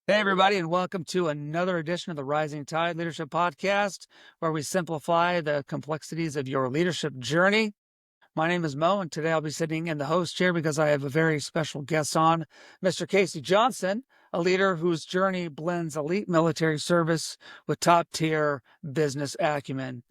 Hey, everybody, and welcome to another edition of the Rising Tide Leadership Podcast, where we simplify the complexities of your leadership journey. My name is Mo, and today I'll be sitting in the host chair because I have a very special guest on, Mr. Casey Johnson, a leader whose journey blends elite military service with top-tier business acumen.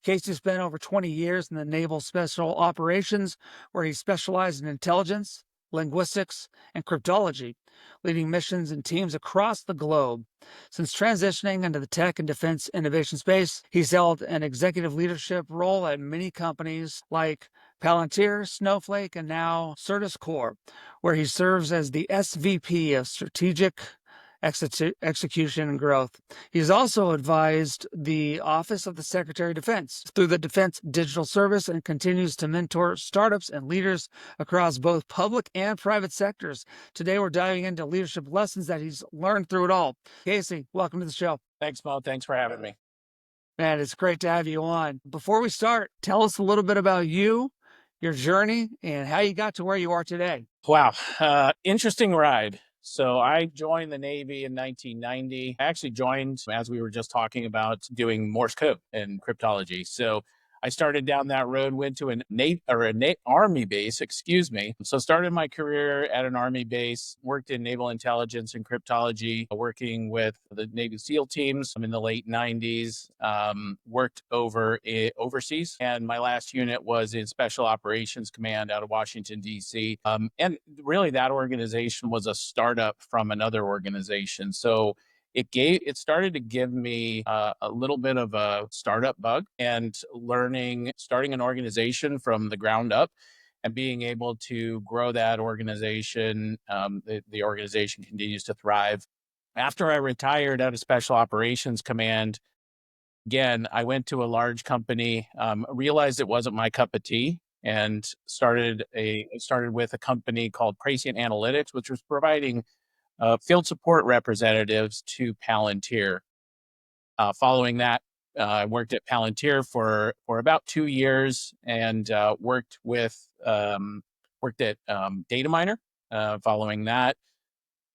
Casey spent over 20 years in the Naval Special Operations, where he specialized in intelligence, linguistics, and cryptology, leading missions and teams across the globe. Since transitioning into the tech and defense innovation space, he's held an executive leadership role at many companies like Palantir, Snowflake, and now Certus Corp, where he serves as the SVP of Strategic Execution and Growth. He's also advised the Office of the Secretary of Defense through the Defense Digital Service and continues to mentor startups and leaders across both public and private sectors. Today, we're diving into leadership lessons that he's learned through it all. Casey, welcome to the show. Thanks, Mo. Thanks for having me. Man, it's great to have you on. Before we start, tell us a little bit about you, your journey, and how you got to where you are today. Wow. Interesting ride. So I joined the Navy in 1990. I actually joined, as we were just talking about, doing Morse code and cryptology. So I started down that road, went to an Army base, excuse me. So started my career at an Army base, worked in naval intelligence and cryptology, working with the Navy SEAL teams in the late 90s, worked overseas. And my last unit was in Special Operations Command out of Washington, D.C. And really that organization was a startup from another organization. So it started to give me a little bit of a startup bug and starting an organization from the ground up and being able to grow that organization. The organization continues to thrive. After I retired out of Special Operations Command, again, I went to a large company, realized it wasn't my cup of tea, and started with a company called Prescient Analytics, which was providing field support representatives to Palantir. Following that, I worked at Palantir for about 2 years and worked at Dataminr. Following that,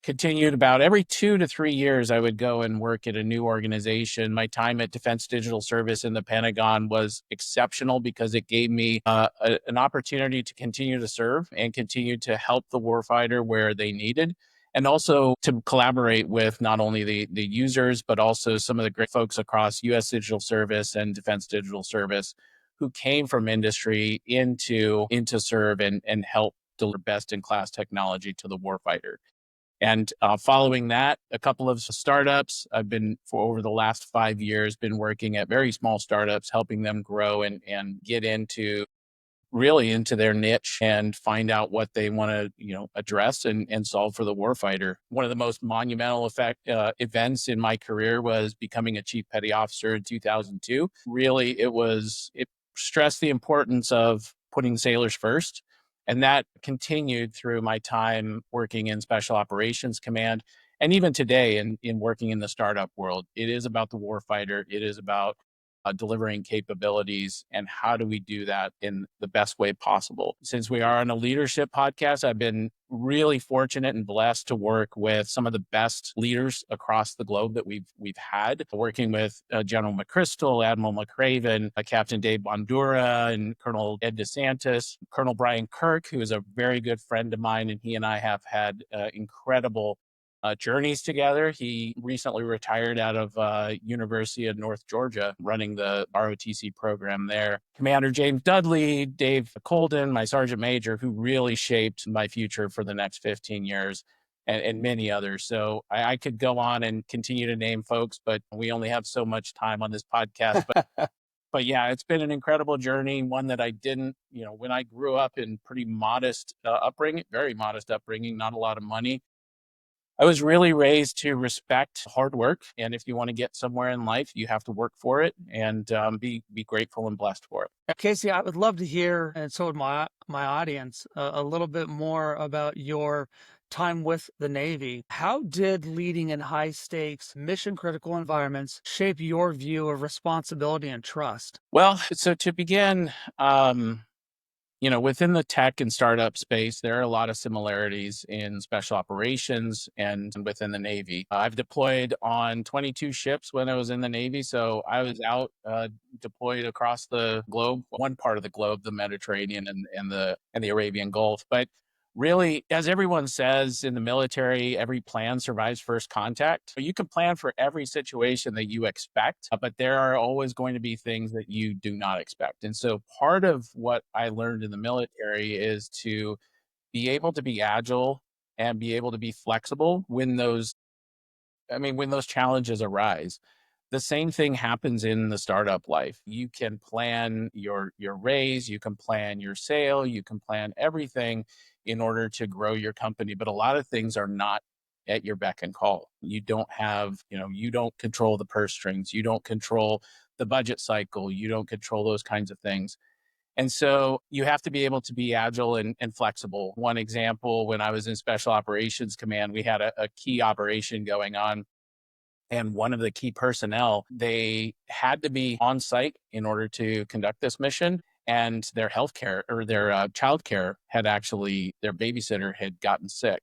continued about every 2 to 3 years, I would go and work at a new organization. My time at Defense Digital Service in the Pentagon was exceptional because it gave me an opportunity to continue to serve and continue to help the warfighter where they needed, and also to collaborate with not only the users, but also some of the great folks across U.S. Digital Service and Defense Digital Service who came from industry into serve and help deliver best-in-class technology to the warfighter. And following that, a couple of startups. I've been, for over the last 5 years, been working at very small startups, helping them grow and get really into their niche and find out what they want to, address and solve for the warfighter. One of the most monumental events in my career was becoming a chief petty officer in 2002. Really, it stressed the importance of putting sailors first. And that continued through my time working in Special Operations Command. And even today in working in the startup world, it is about the warfighter. It is about delivering capabilities, and how do we do that in the best way possible. Since we are on a leadership podcast, I've been really fortunate and blessed to work with some of the best leaders across the globe that we've had, working with General McChrystal, Admiral McRaven, Captain Dave Bandura, and Colonel Ed DeSantis, Colonel Brian Kirk, who is a very good friend of mine, and he and I have had incredible journeys together. He recently retired out of University of North Georgia, running the ROTC program there. Commander James Dudley, Dave Colden, my sergeant major, who really shaped my future for the next 15 years, and many others. So I could go on and continue to name folks, but we only have so much time on this podcast. But yeah, it's been an incredible journey, one that I didn't, when I grew up in pretty modest upbringing, very modest upbringing, not a lot of money. I was really raised to respect hard work. And if you want to get somewhere in life, you have to work for it and be grateful and blessed for it. Casey, I would love to hear, and so would my audience, a little bit more about your time with the Navy. How did leading in high stakes, mission critical environments shape your view of responsibility and trust? Well, so to begin, Within the tech and startup space, there are a lot of similarities in special operations and within the Navy. I've deployed on 22 ships when I was in the Navy. So I was out deployed across the globe, one part of the globe, the Mediterranean and the Arabian Gulf. But really, as everyone says in the military, every plan survives first contact. You can plan for every situation that you expect, but there are always going to be things that you do not expect. And so part of what I learned in the military is to be able to be agile and be able to be flexible when those challenges arise. The same thing happens in the startup life. You can plan your raise, you can plan your sale, you can plan everything in order to grow your company, but a lot of things are not at your beck and call. You don't control the purse strings, you don't control the budget cycle, you don't control those kinds of things. And so you have to be able to be agile and flexible. One example, when I was in Special Operations Command, we had a key operation going on, and one of the key personnel, they had to be on site in order to conduct this mission. And their healthcare or their childcare had actually, their babysitter had gotten sick.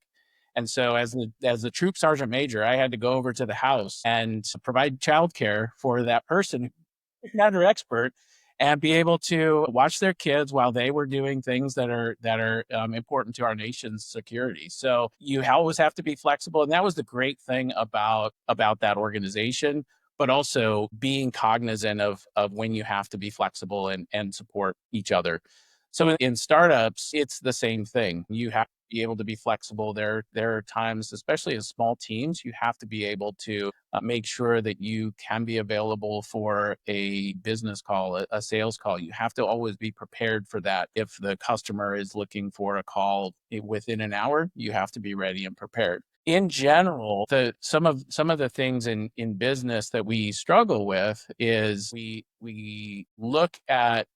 And so, as the troop sergeant major, I had to go over to the house and provide childcare for that person, not an expert, and be able to watch their kids while they were doing things that are important to our nation's security. So you always have to be flexible, and that was the great thing about that organization. But also being cognizant of when you have to be flexible and support each other. So in startups, it's the same thing. You have to be able to be flexible. There are times, especially in small teams, you have to be able to make sure that you can be available for a business call, a sales call. You have to always be prepared for that. If the customer is looking for a call within an hour, you have to be ready and prepared. In general, some of the things in business that we struggle with is we look at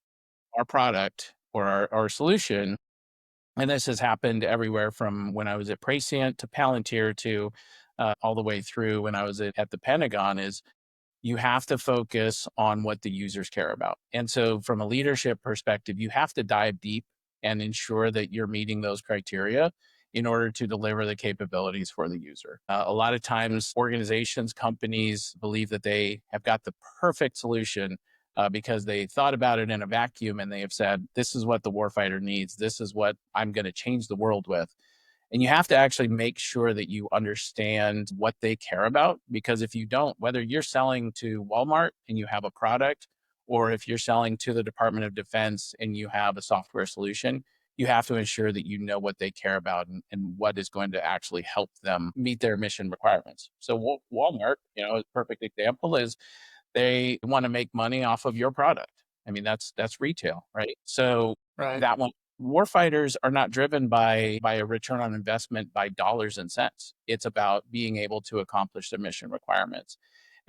our product or our solution. And this has happened everywhere from when I was at Prescient to Palantir to all the way through when I was at the Pentagon. Is you have to focus on what the users care about. And so, from a leadership perspective, you have to dive deep and ensure that you're meeting those criteria in order to deliver the capabilities for the user. A lot of times, organizations, companies believe that they have got the perfect solution because they thought about it in a vacuum and they have said, this is what the warfighter needs. This is what I'm going to change the world with. And you have to actually make sure that you understand what they care about. Because if you don't, whether you're selling to Walmart and you have a product, or if you're selling to the Department of Defense and you have a software solution, you have to ensure that you know what they care about and what is going to actually help them meet their mission requirements. So Walmart, a perfect example is they want to make money off of your product. I mean, that's retail, right? So Right. that one, warfighters are not driven by a return on investment by dollars and cents. It's about being able to accomplish their mission requirements.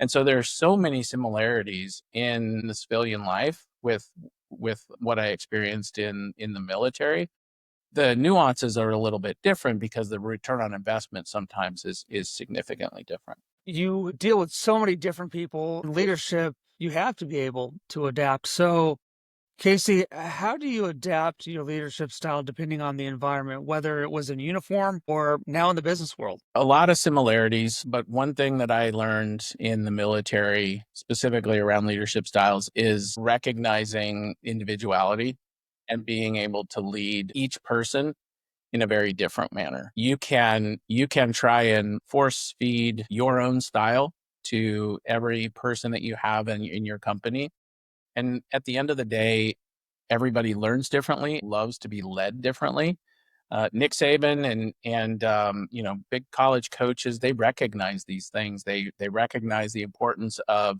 And so there are so many similarities in the civilian life with what I experienced in the military. The nuances are a little bit different because the return on investment sometimes is significantly different. You deal with so many different people in leadership, you have to be able to adapt. So, Casey, how do you adapt your leadership style depending on the environment, whether it was in uniform or now in the business world? A lot of similarities, but one thing that I learned in the military, specifically around leadership styles, is recognizing individuality and being able to lead each person in a very different manner. You can try and force feed your own style to every person that you have in your company. And at the end of the day, everybody learns differently, loves to be led differently. Nick Saban and big college coaches, they recognize these things. They recognize the importance of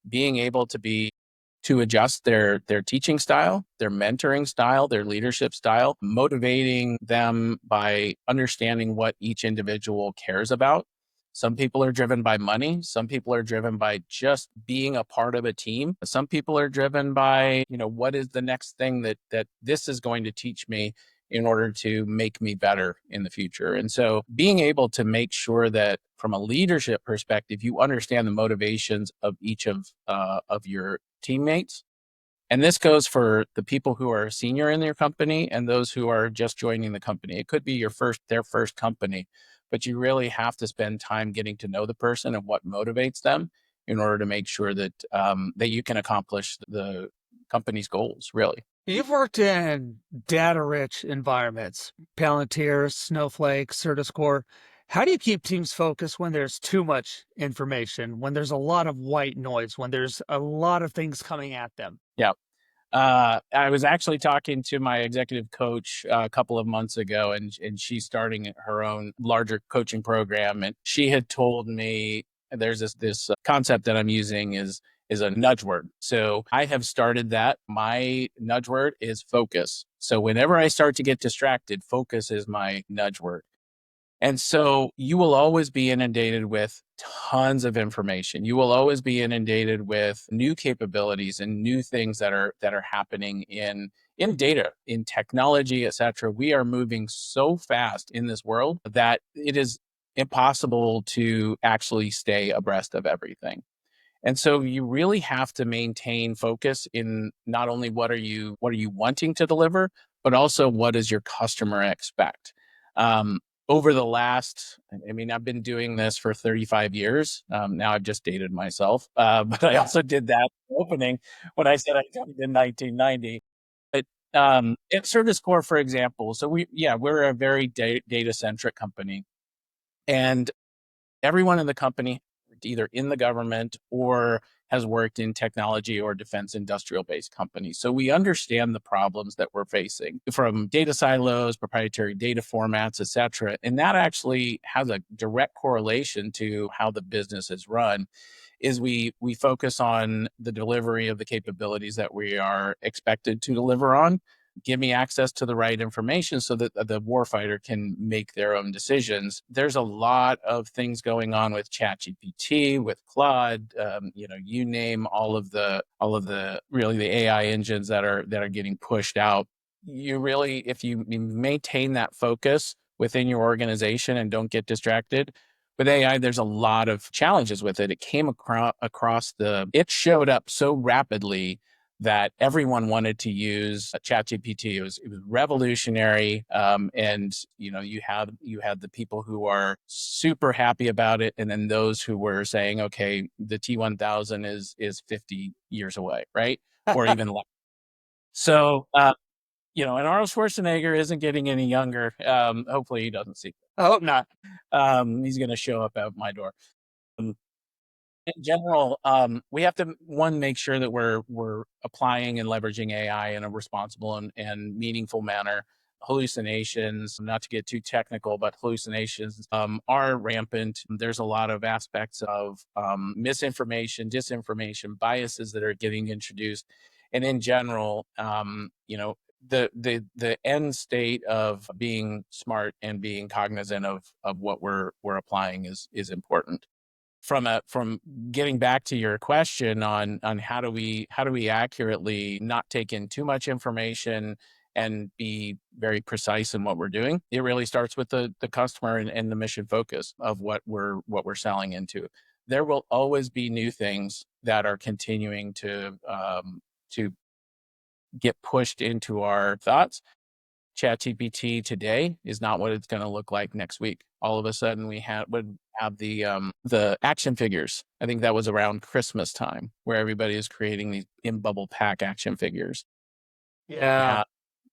being able to adjust their teaching style, their mentoring style, their leadership style, motivating them by understanding what each individual cares about. Some people are driven by money. Some people are driven by just being a part of a team. Some people are driven by, what is the next thing that this is going to teach me in order to make me better in the future. And so being able to make sure that from a leadership perspective, you understand the motivations of each of your teammates And this goes for the people who are senior in your company and those who are just joining the company. It could be their first company, but you really have to spend time getting to know the person and what motivates them in order to make sure that that you can accomplish the company's goals, really. You've worked in data-rich environments, Palantir, Snowflake, Certiscore. How do you keep teams focused when there's too much information, when there's a lot of white noise, when there's a lot of things coming at them? Yeah. I was actually talking to my executive coach a couple of months ago, and she's starting her own larger coaching program. And she had told me there's this concept that I'm using is a nudge word. So I have started that. My nudge word is focus. So whenever I start to get distracted, focus is my nudge word. And so you will always be inundated with tons of information. You will always be inundated with new capabilities and new things that are happening in data, in technology, et cetera. We are moving so fast in this world that it is impossible to actually stay abreast of everything. And so you really have to maintain focus in not only what are you wanting to deliver, but also what does your customer expect. Um, Over the last, I mean, I've been doing this for 35 years. Now I've just dated myself, but I also did that opening when I said I joined in 1990. But at Service Core, for example, so we're a very data centric company, and everyone in the company either in the government or has worked in technology or defense industrial based companies. So we understand the problems that we're facing from data silos, proprietary data formats, et cetera. And that actually has a direct correlation to how the business is run. Is we focus on the delivery of the capabilities that we are expected to deliver on. Give me access to the right information so that the warfighter can make their own decisions. There's a lot of things going on with ChatGPT, with Claude, you name all of the really the AI engines that are getting pushed out. You really, if you maintain that focus within your organization and don't get distracted, with AI, there's a lot of challenges with it. It showed up so rapidly that everyone wanted to use ChatGPT. It was revolutionary, and you had the people who are super happy about it, and then those who were saying, okay, the T1000 is 50 years away, right, or even less. So, and Arnold Schwarzenegger isn't getting any younger. Hopefully, he doesn't see. I hope not. He's going to show up at my door. Um, in general, we have to make sure that we're applying and leveraging AI in a responsible and meaningful manner. Hallucinations, not to get too technical, but hallucinations are rampant. There's a lot of aspects of misinformation, disinformation, biases that are getting introduced, and in general, the end state of being smart and being cognizant of what we're applying is important. From getting back to your question on how do we accurately not take in too much information and be very precise in what we're doing, it really starts with the customer and the mission focus of what we're selling into. There will always be new things that are continuing to get pushed into our thoughts. ChatGPT today is not what it's going to look like next week. All of a sudden, would have the action figures. I think that was around Christmas time, where everybody is creating these in bubble pack action figures. Yeah. Have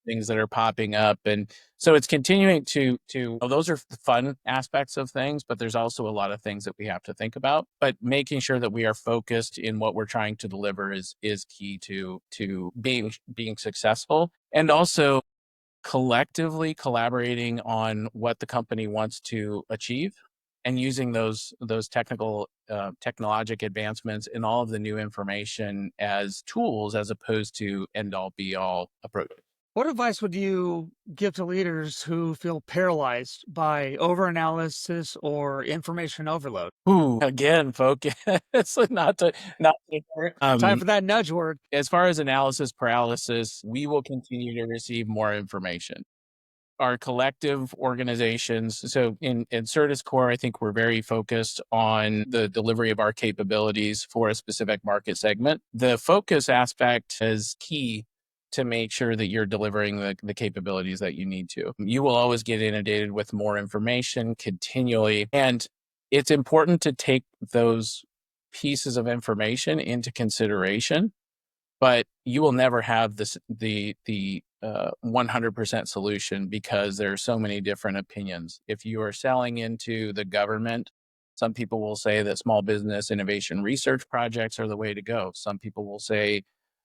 things that are popping up, and so it's continuing to. Those are the fun aspects of things, but there's also a lot of things that we have to think about. But making sure that we are focused in what we're trying to deliver is key to being successful, and also collectively collaborating on what the company wants to achieve and using those technologic advancements and all of the new information as tools as opposed to end all be all approach. What advice would you give to leaders who feel paralyzed by overanalysis or information overload? Ooh, again, focus. Not to Time for that nudge word. as far as analysis paralysis, we will continue to receive more information. our collective organizations. So in Certus Core, I think we're very focused on the delivery of our capabilities for a specific market segment. The focus aspect is key to make sure that you're delivering the capabilities that you need to. You will always get inundated with more information continually. And it's important to take those pieces of information into consideration, but you will never have the 100% solution because there are so many different opinions. If you are selling into the government, some people will say that small business innovation research projects are the way to go. Some people will say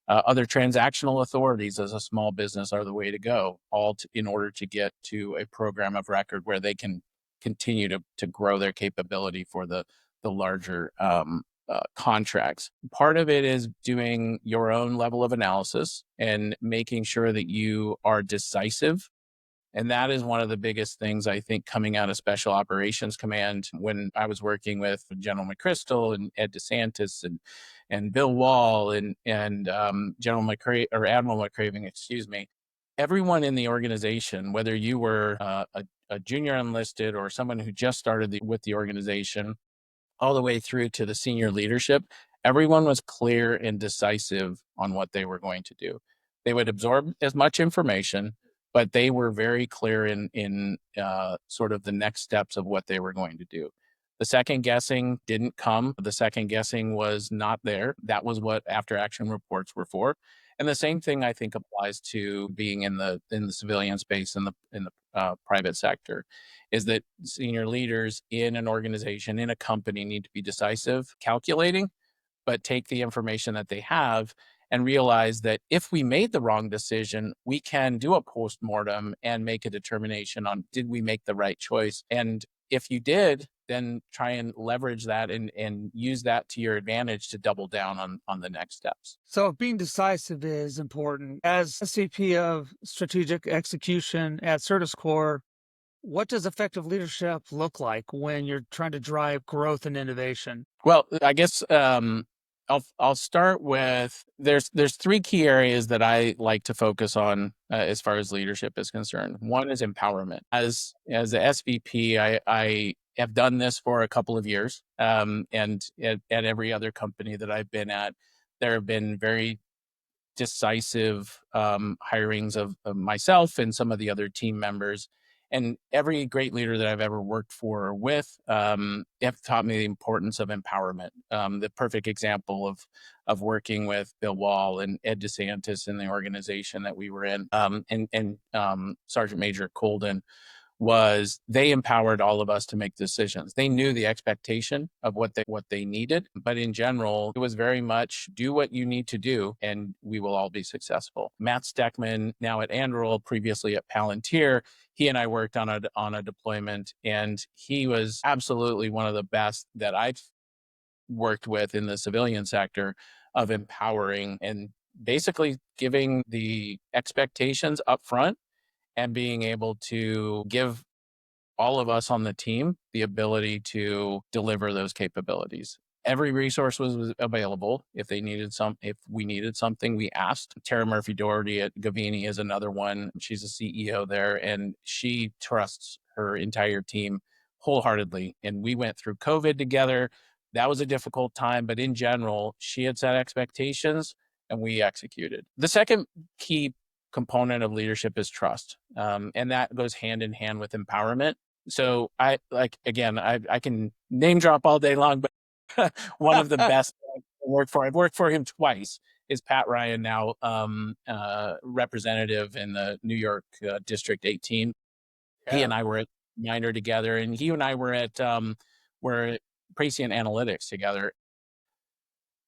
other transactional authorities as a small business are the way to go, in order to get to a program of record where they can continue to grow their capability for the larger contracts. Part of it is doing your own level of analysis and making sure that you are decisive. And that is one of the biggest things I think coming out of Special Operations Command when I was working with General McChrystal and Ed DeSantis and Bill Wall and General McCra or Admiral McCraven, excuse me. Everyone in the organization, whether you were a junior enlisted or someone who just started with the organization, all the way through to the senior leadership, everyone was clear and decisive on what they were going to do. They would absorb as much information, but they were very clear in sort of the next steps of what they were going to do. The second guessing didn't come. The second guessing was not there. That was what after action reports were for. And the same thing I think applies to being in the civilian space in the private sector, is that senior leaders in an organization, in a company, need to be decisive, calculating, but take the information that they have and realize that if we made the wrong decision, we can do a postmortem and make a determination on, did we make the right choice? And if you did, then try and leverage that and use that to your advantage to double down on the next steps. So being decisive is important. As SVP of Strategic Execution at Certus Corps, what does effective leadership look like when you're trying to drive growth and innovation? Well, I guess I'll start with there's three key areas that I like to focus on as far as leadership is concerned. One is empowerment. As a SVP, I have done this for a couple of years, and at every other company that I've been at, there have been very decisive hirings of myself and some of the other team members. And every great leader that I've ever worked for or with have taught me the importance of empowerment. The perfect example of working with Bill Wall and Ed DeSantis in the organization that we were in, and Sergeant Major Colden, was they empowered all of us to make decisions. They knew the expectation of what they needed, but in general, it was very much do what you need to do and we will all be successful. Matt Steckman, now at Anduril, previously at Palantir, he and I worked on a deployment, and he was absolutely one of the best that I've worked with in the civilian sector of empowering and basically giving the expectations up front and being able to give all of us on the team the ability to deliver those capabilities. Every resource was available. If we needed something, we asked. Tara Murphy Doherty at Gavini is another one. She's a CEO there, and she trusts her entire team wholeheartedly. And we went through COVID together. That was a difficult time, but in general, she had set expectations and we executed. The second key component of leadership is trust. And that goes hand in hand with empowerment. So I can name drop all day long, but one of the best I've worked for him twice, is Pat Ryan, now representative in the New York District 18. Yeah. He and I were at Miner together, and he and I were at Prescient Analytics together.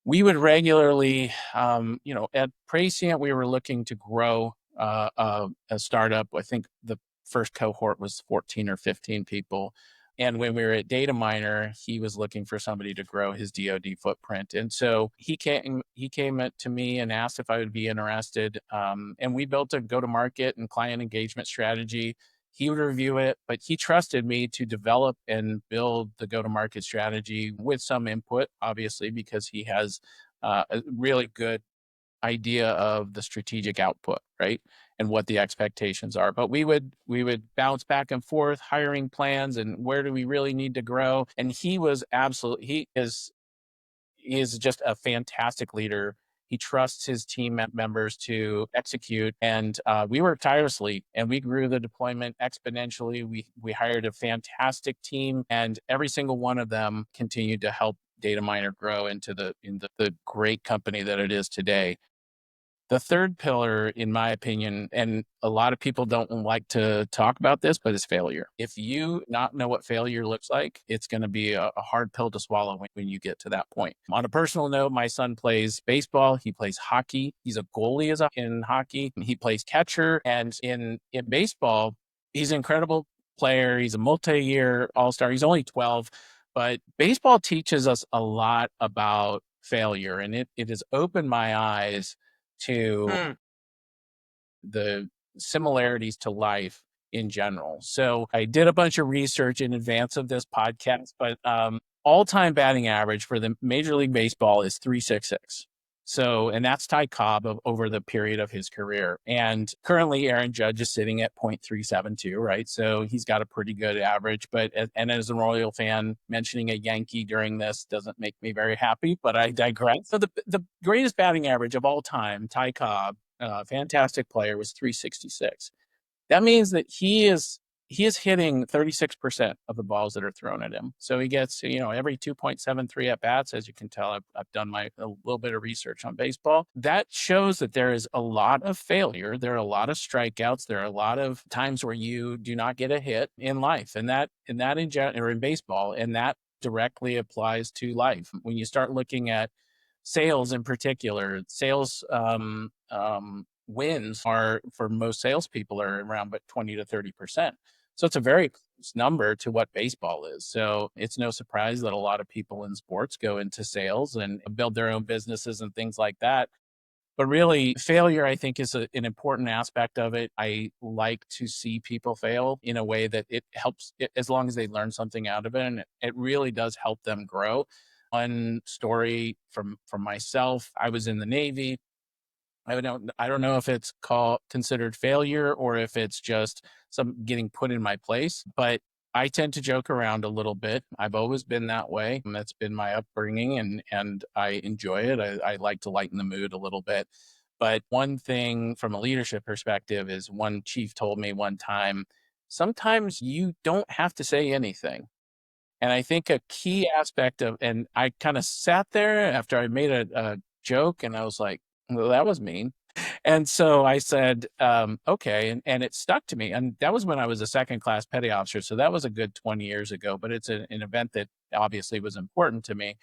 We would regularly, at Prescient, we were looking to grow a startup. I think the first cohort was 14 or 15 people. And when we were at Data he was looking for somebody to grow his DoD footprint. And so he came to me and asked if I would be interested. And we built a go-to-market and client engagement strategy. He would review it, but he trusted me to develop and build the go-to-market strategy with some input, obviously, because he has a really good idea of the strategic output, right? and what the expectations are. But we would bounce back and forth, hiring plans and where do we really need to grow. And he is just a fantastic leader. He trusts his team members to execute, and we worked tirelessly, and we grew the deployment exponentially. We hired a fantastic team, and every single one of them continued to help Dataminr grow into the great company that it is today. The third pillar, in my opinion, and a lot of people don't like to talk about this, but it's failure. If you not know what failure looks like, it's going to be a hard pill to swallow when you get to that point. On a personal note, my son plays baseball. He plays hockey. He's a goalie in hockey. He plays catcher. And in baseball, he's an incredible player. He's a multi-year all-star. He's only 12, but baseball teaches us a lot about failure. And it has opened my eyes to the similarities to life in general. So I did a bunch of research in advance of this podcast, but all-time batting average for the Major League Baseball is 366. So, and that's Ty Cobb over the period of his career. And currently Aaron Judge is sitting at 0.372, right? So he's got a pretty good average, and as a Royal fan, mentioning a Yankee during this doesn't make me very happy, but I digress. So the greatest batting average of all time, Ty Cobb, fantastic player, was 366. That means that he is hitting 36% of the balls that are thrown at him. So he gets, every 2.73 at bats. As you can tell, I've done a little bit of research on baseball. That shows that there is a lot of failure. There are a lot of strikeouts. There are a lot of times where you do not get a hit in life, and that in baseball, and that directly applies to life. When you start looking at sales in particular, sales wins are, for most salespeople, are around but 20 to 30%. So it's a very close number to what baseball is. So it's no surprise that a lot of people in sports go into sales and build their own businesses and things like that. But really, failure, I think, is an important aspect of it. I like to see people fail in a way that it helps, as long as they learn something out of it, and it really does help them grow. One story from myself, I was in the Navy. I don't know if it's considered failure or if it's just some getting put in my place, but I tend to joke around a little bit. I've always been that way. And that's been my upbringing, and I enjoy it. I like to lighten the mood a little bit. But one thing from a leadership perspective is, one chief told me one time, sometimes you don't have to say anything. And I think a key aspect and I kind of sat there after I made a joke, and I was like, well, that was mean. And so I said, okay. And it stuck to me. And that was when I was a second class petty officer. So that was a good 20 years ago, but it's an event that obviously was important to me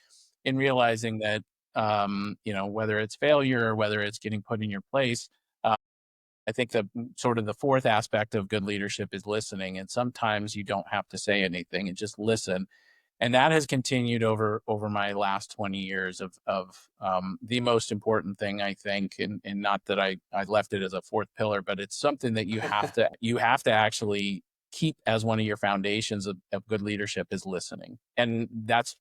in realizing that, whether it's failure or whether it's getting put in your place, I think the sort of the fourth aspect of good leadership is listening. And sometimes you don't have to say anything and just listen. And that has continued over my last 20 years of the most important thing, I think, and not that I left it as a fourth pillar, but it's something that you have to actually keep as one of your foundations of good leadership, is listening. And that's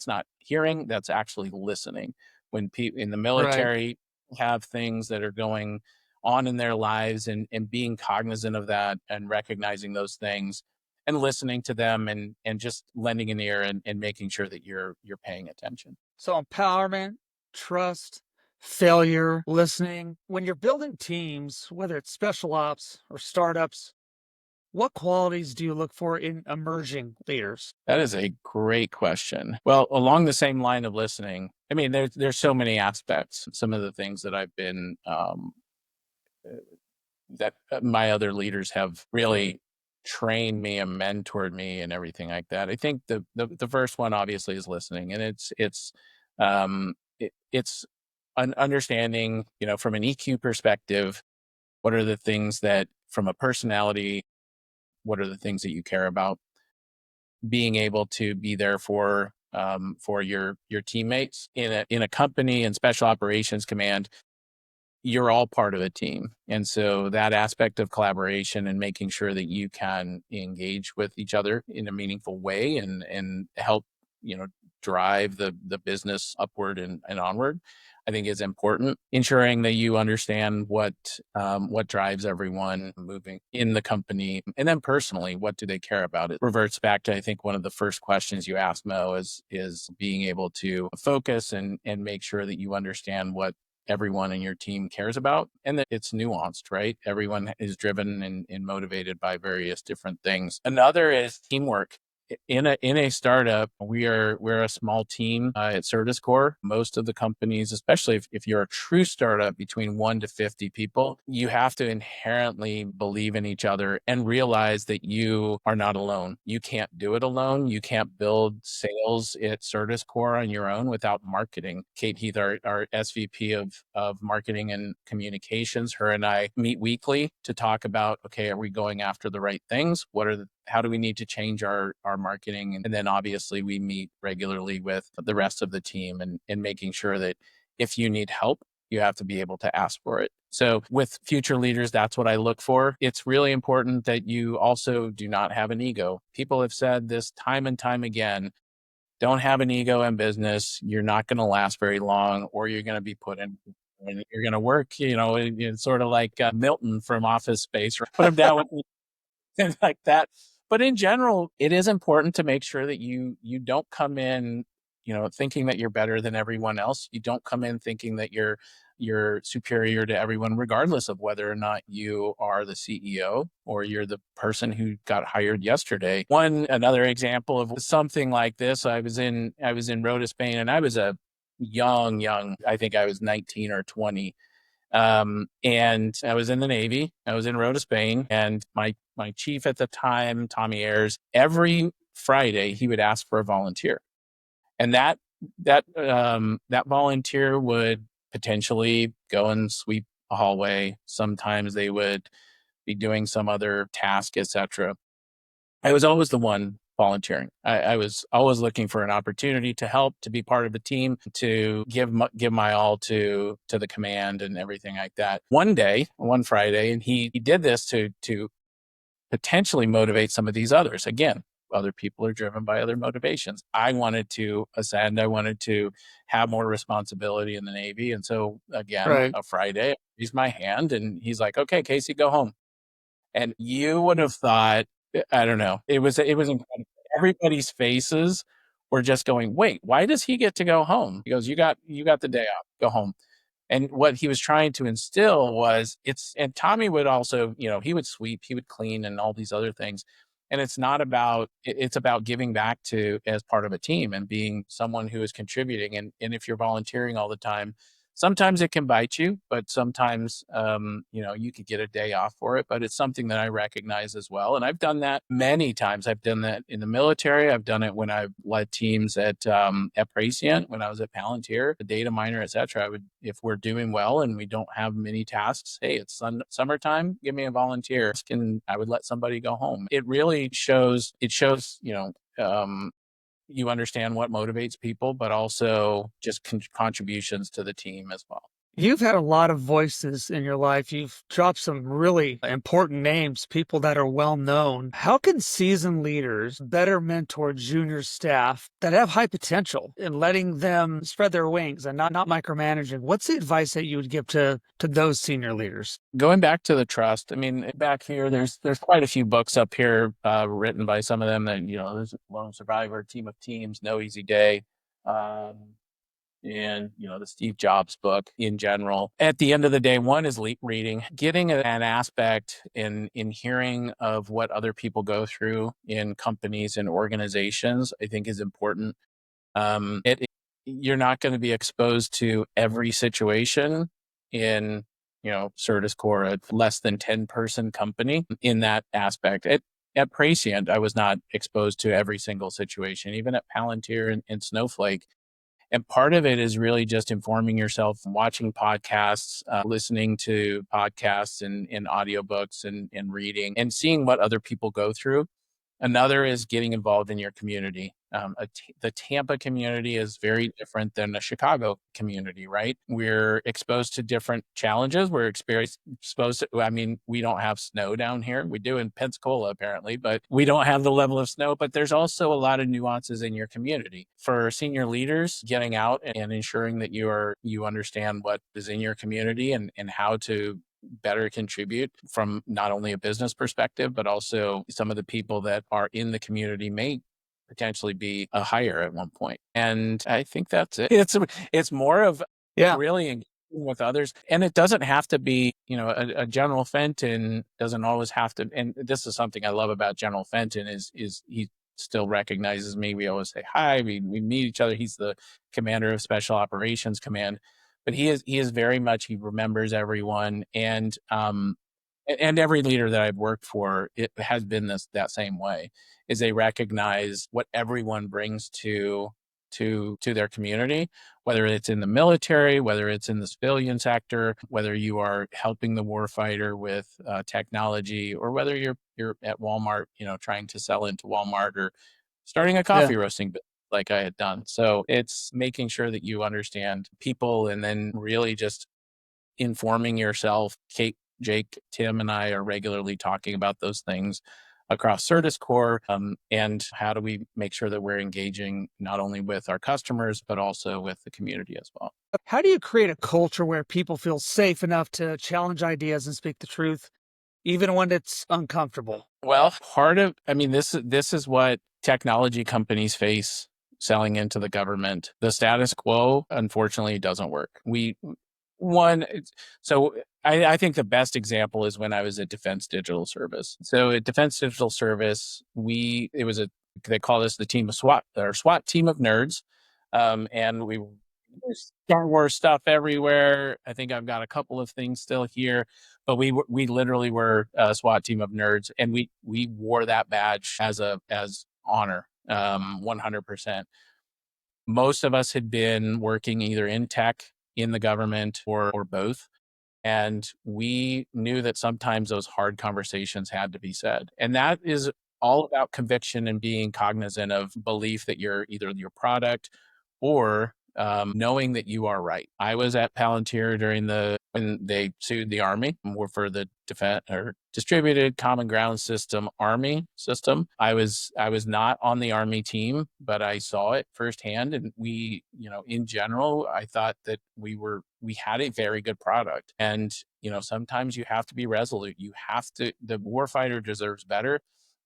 not hearing, that's actually listening. When people in the military have things that are going on in their lives, and being cognizant of that and recognizing those things and listening to them, and just lending an ear, and making sure that you're paying attention. So empowerment, trust, failure, listening. When you're building teams, whether it's special ops or startups, what qualities do you look for in emerging leaders? That is a great question. Well, along the same line of listening, I mean, there's so many aspects. Some of the things that I've been that my other leaders have really trained me and mentored me and everything like that. I think the first one obviously is listening, and it's an understanding, from an EQ perspective, what are the things that, from a personality, what are the things that you care about, being able to be there for your teammates in a company and special operations command. You're all part of a team. And so that aspect of collaboration and making sure that you can engage with each other in a meaningful way, and help, drive the business upward and onward, I think is important. Ensuring that you understand what drives everyone moving in the company, and then personally, what do they care about? It reverts back to, I think, one of the first questions you asked, Mo, is being able to focus and make sure that you understand what everyone in your team cares about, and that it's nuanced, right? Everyone is driven and motivated by various different things. Another is teamwork. In a startup, we're a small team at CertusCore. Most of the companies, especially if you're a true startup between 1 to 50 people, you have to inherently believe in each other and realize that you are not alone. You can't do it alone. You can't build sales at CertusCore on your own without marketing. Kate Heath, our SVP of marketing and communications, her and I meet weekly to talk about, okay, are we going after the right things? How do we need to change our marketing? And then obviously we meet regularly with the rest of the team and making sure that if you need help, you have to be able to ask for it. So with future leaders, that's what I look for. It's really important that you also do not have an ego. People have said this time and time again: don't have an ego in business. You're not going to last very long, or you're going to be put in, and you're going to work, it's sort of like Milton from Office Space, or put him down with things like that. But in general, it is important to make sure that you don't come in, thinking that you're better than everyone else. You don't come in thinking that you're superior to everyone, regardless of whether or not you are the CEO or you're the person who got hired yesterday. Another example of something like this, I was in Rota, Spain, and I was a young, I think I was 19 or 20. And I was in the Navy. I was in Rota, Spain, and my chief at the time, Tommy Ayers, every Friday he would ask for a volunteer, and that volunteer would potentially go and sweep a hallway. Sometimes they would be doing some other task, etc. I was always the one volunteering. I was always looking for an opportunity to help, to be part of the team, to give my all to the command and everything like that. One Friday, and he did this to potentially motivate some of these others. Again, other people are driven by other motivations. I wanted to ascend. I wanted to have more responsibility in the Navy. And so again, Right. a Friday, I raised my hand and he's like, okay, Casey, go home. And you would have thought, I don't know, it was incredible. Everybody's faces were just going, wait, why does he get to go home? He goes, you got the day off, go home. And what he was trying to instill was and Tommy would also, he would sweep, he would clean and all these other things. And it's not about, it's about giving back to as part of a team and being someone who is contributing. And if you're volunteering all the time, sometimes it can bite you, but sometimes, you could get a day off for it. But it's something that I recognize as well. And I've done that many times. I've done that in the military. I've done it when I've led teams at Prescient, when I was at Palantir, a data miner, et cetera. If we're doing well and we don't have many tasks, hey, it's summertime, give me a volunteer. And I would let somebody go home. It really shows, you understand what motivates people, but also just contributions to the team as well. You've had a lot of voices in your life. You've dropped some really important names, people that are well known. How can seasoned leaders better mentor junior staff that have high potential in letting them spread their wings and not micromanaging? What's the advice that you would give to those senior leaders? Going back to the trust, I mean, back here, there's quite a few books up here written by some of them that, there's Lone Survivor, Team of Teams, No Easy Day. And the Steve Jobs book in general. At the end of the day, one is reading, getting an aspect in hearing of what other people go through in companies and organizations, I think is important. You're not going to be exposed to every situation in CertusCore, a less than 10-person company in that aspect. At Prescient, I was not exposed to every single situation, even at Palantir and Snowflake. And part of it is really just informing yourself, watching podcasts, listening to podcasts and audiobooks and reading and seeing what other people go through. Another is getting involved in your community. The Tampa community is very different than the Chicago community, right? We're exposed to different challenges. Exposed to, I mean, we don't have snow down here. We do in Pensacola, apparently, but we don't have the level of snow. But there's also a lot of nuances in your community. For senior leaders, getting out and ensuring that you understand what is in your community and how to better contribute from not only a business perspective, but also some of the people that are in the community may potentially be a hire at one point. And I think that's it. It's more of Yeah. really engaging with others. And it doesn't have to be, a General Fenton doesn't always have to. And this is something I love about General Fenton is he still recognizes me. We always say hi. We meet each other. He's the commander of Special Operations Command, but he is very much, he remembers everyone. And every leader that I've worked for, it has been that same way, is they recognize what everyone brings to their community, whether it's in the military, whether it's in the civilian sector, whether you are helping the warfighter with technology, or whether you're at Walmart, trying to sell into Walmart, or starting a Yeah. coffee roasting business like I had done. So it's making sure that you understand people, and then really just informing yourself. Kate, Jake, Tim, and I are regularly talking about those things across Certus Core, and how do we make sure that we're engaging not only with our customers, but also with the community as well. How do you create a culture where people feel safe enough to challenge ideas and speak the truth, even when it's uncomfortable? Well, this is what technology companies face selling into the government. The status quo, unfortunately, doesn't work. So I think the best example is when I was at Defense Digital Service. So at Defense Digital Service, they call us the team of SWAT, or SWAT team of nerds. And there's Star Wars stuff everywhere. I think I've got a couple of things still here, but we literally were a SWAT team of nerds, and we wore that badge as honor, 100%. Most of us had been working either in tech, in the government, or both. And we knew that sometimes those hard conversations had to be said. And that is all about conviction and being cognizant of belief that you're either your product or knowing that you are right. I was at Palantir when they sued the Army for the defense or distributed common ground system Army system. I was not on the Army team, but I saw it firsthand. And we, in general, I thought that we had a very good product. And, sometimes you have to be resolute. The warfighter deserves better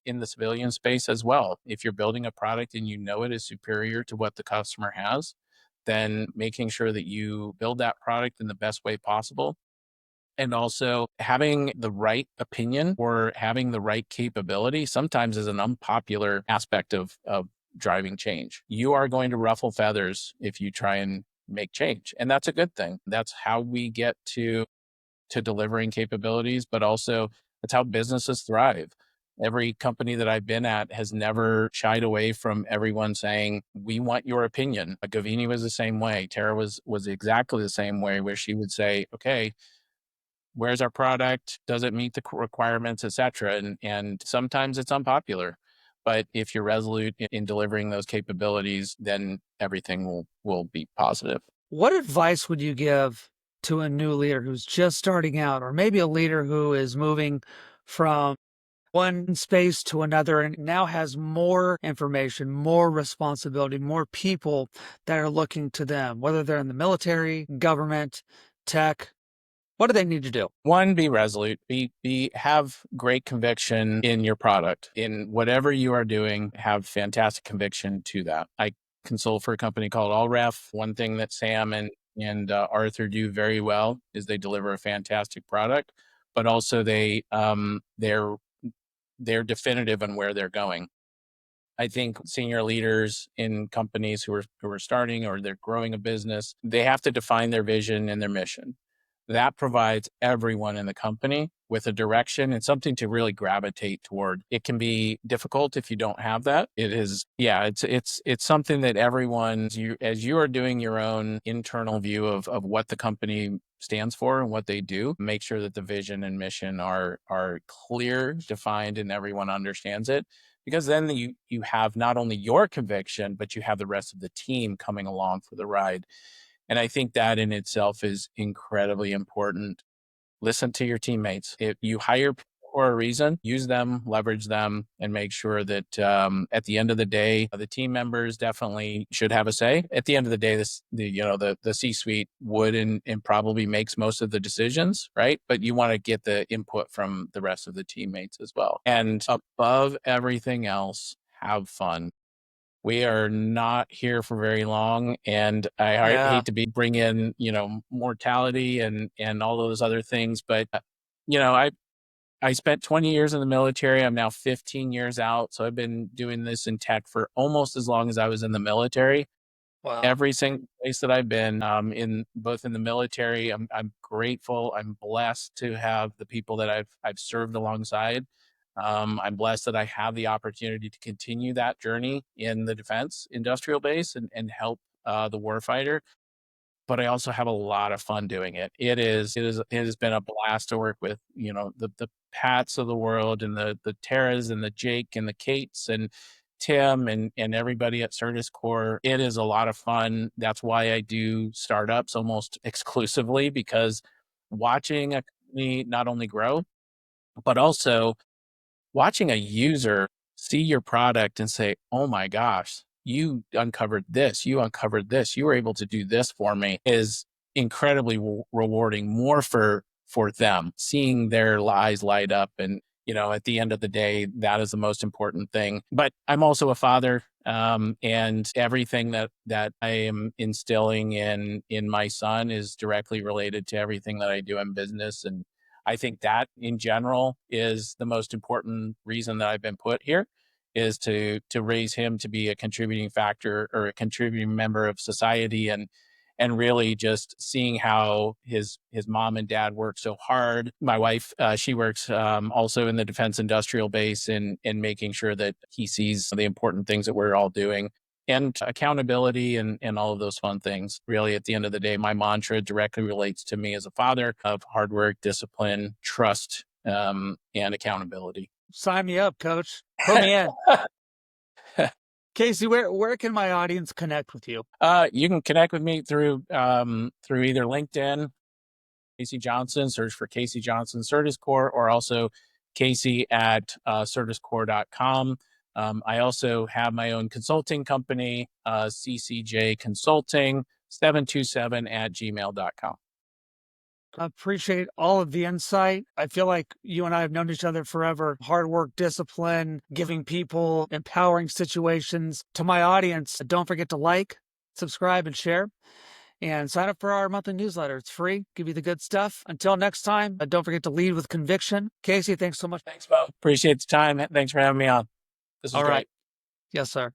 in the civilian space as well. If you're building a product and you know it is superior to what the customer has, then making sure that you build that product in the best way possible. And also having the right opinion or having the right capability sometimes is an unpopular aspect of driving change. You are going to ruffle feathers if you try and make change. And that's a good thing. That's how we get to delivering capabilities, but also that's how businesses thrive. Every company that I've been at has never shied away from everyone saying, "We want your opinion." Gavini was the same way. Tara was exactly the same way, where she would say, "Okay, where's our product? Does it meet the requirements, etc." And sometimes it's unpopular, but if you're resolute in delivering those capabilities, then everything will be positive. What advice would you give to a new leader who's just starting out, or maybe a leader who is moving from one space to another and now has more information, more responsibility, more people that are looking to them, whether they're in the military, government, tech? What do they need to do? One, be resolute. Have great conviction in your product. In whatever you are doing, have fantastic conviction to that. I consult for a company called Allref. One thing that Sam and Arthur do very well is they deliver a fantastic product, but also they're definitive on where they're going. I think senior leaders in companies who are starting or they're growing a business, they have to define their vision and their mission. That provides everyone in the company with a direction and something to really gravitate toward. It can be difficult if you don't have that. It's something that as you are doing your own internal view of what the company stands for and what they do, make sure that the vision and mission are clear, defined, and everyone understands it. because then you have not only your conviction, but you have the rest of the team coming along for the ride. And I think that in itself is incredibly important. Listen to your teammates. If you hire people for a reason, use them, leverage them, and make sure that at the end of the day, the team members definitely should have a say. At the end of the day, the C-suite would and probably makes most of the decisions, right? But you want to get the input from the rest of the teammates as well. And above everything else, have fun. We are not here for very long, and I Yeah. hate to bring in, mortality and all those other things, but I spent 20 years in the military. I'm now 15 years out, so I've been doing this in tech for almost as long as I was in the military. Wow. Every single place that I've been, in both in the military, I'm grateful. I'm blessed to have the people that I've served alongside. I'm blessed that I have the opportunity to continue that journey in the defense industrial base and help the warfighter. But I also have a lot of fun doing it. It has been a blast to work with, the Pats of the world and the Taras and the Jake and the Kates and Tim and everybody at Certus Core. It is a lot of fun. That's why I do startups almost exclusively, because watching a company not only grow, but also watching a user see your product and say, "Oh my gosh, you uncovered this, you uncovered this, you were able to do this for me," is incredibly rewarding, more for them, seeing their eyes light up. And at the end of the day, that is the most important thing. But I'm also a father, and everything that I am instilling in my son is directly related to everything that I do in business. And I think that in general is the most important reason that I've been put here, is to raise him to be a contributing factor or a contributing member of society. And really just seeing how his mom and dad work so hard. My wife, she works also in the defense industrial base, and making sure that he sees the important things that we're all doing, and accountability and all of those fun things. Really, at the end of the day, my mantra directly relates to me as a father of hard work, discipline, trust, and accountability. Sign me up, coach. Put me in. Casey, where can my audience connect with you? You can connect with me through either LinkedIn, Casey Johnson, search for Casey Johnson Certus Core, or also Casey at certuscore.com. I also have my own consulting company, CCJ Consulting 727 at gmail.com. I appreciate all of the insight. I feel like you and I have known each other forever. Hard work, discipline, giving people empowering situations. To my audience, don't forget to like, subscribe, and share. And sign up for our monthly newsletter. It's free, give you the good stuff. Until next time, don't forget to lead with conviction. Casey, thanks so much. Thanks, Bo. Appreciate the time. Thanks for having me on. This was All great. right. Yes, sir.